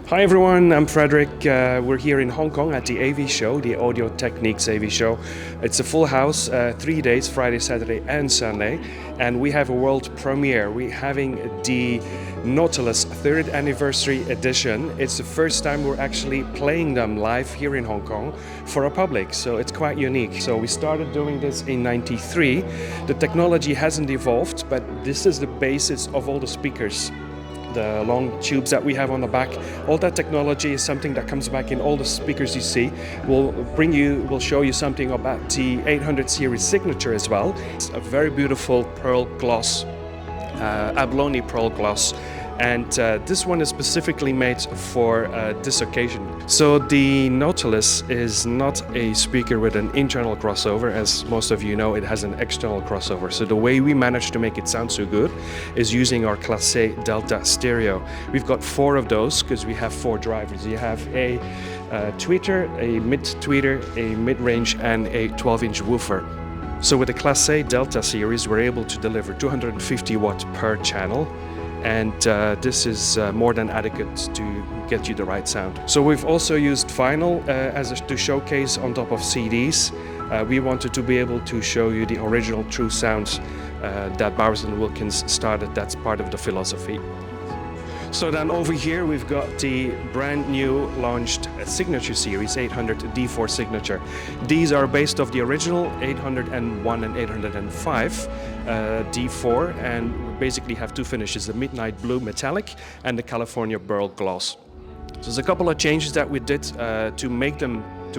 Hi everyone, I'm Frederick. We're here in Hong Kong at the AV show, the Audiotechnique AV show. It's a full house, 3 days, Friday, Saturday and Sunday. And we have a world premiere. We're having the Nautilus 30th anniversary edition. It's the first time we're actually playing them live here in Hong Kong for a public, so it's quite unique. So we started doing this in '93. The technology hasn't evolved, but this is the basis of all the speakers. The long tubes that we have on the back, all that technology is something that comes back in all the speakers you see. We'll show you something about the 800 series signature as well. It's a very beautiful pearl gloss, abalone pearl gloss. And this one is specifically made for this occasion. So the Nautilus is not a speaker with an internal crossover. As most of you know, it has an external crossover. So the way we managed to make it sound so good is using our Class A Delta stereo. We've got 4 of those because we have 4 drivers. You have a tweeter, a mid-tweeter, a mid-range and a 12-inch woofer. So with the Class A Delta series, we're able to deliver 250 watts per channel. And this is more than adequate to get you the right sound. So we've also used vinyl to showcase on top of CDs. We wanted to be able to show you the original true sounds that Bowers and Wilkins started. That's part of the philosophy. So then over here we've got the brand new launched signature series 800 D4 signature. These are based off the original 801 and 805 D4, and we basically have 2 finishes, the midnight blue metallic and the California pearl gloss. So there's a couple of changes that we did to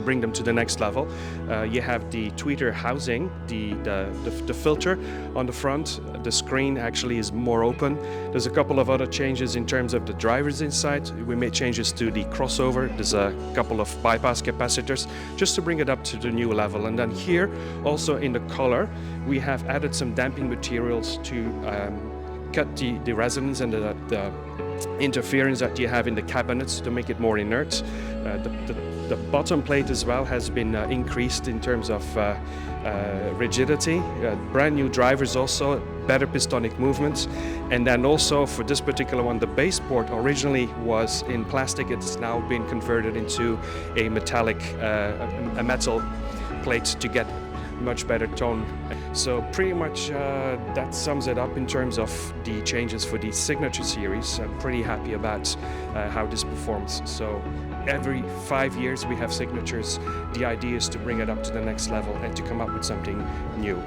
bring them to the next level. You have the tweeter housing, the filter on the front. The screen actually is more open. There's a couple of other changes in terms of the drivers inside. We made changes to the crossover. There's a couple of bypass capacitors just to bring it up to the new level. And then here, also in the color, we have added some damping materials to cut the resonance and the interference that you have in the cabinets to make it more inert. The bottom plate as well has been increased in terms of rigidity. Brand new drivers also, better pistonic movements. And then also for this particular one, the baseboard originally was in plastic. It's now been converted into a metallic, a metal plate to get much better tone. So pretty much that sums it up in terms of the changes for the signature series. I'm pretty happy about how this performs. So every 5 years we have signatures. The idea is to bring it up to the next level and to come up with something new.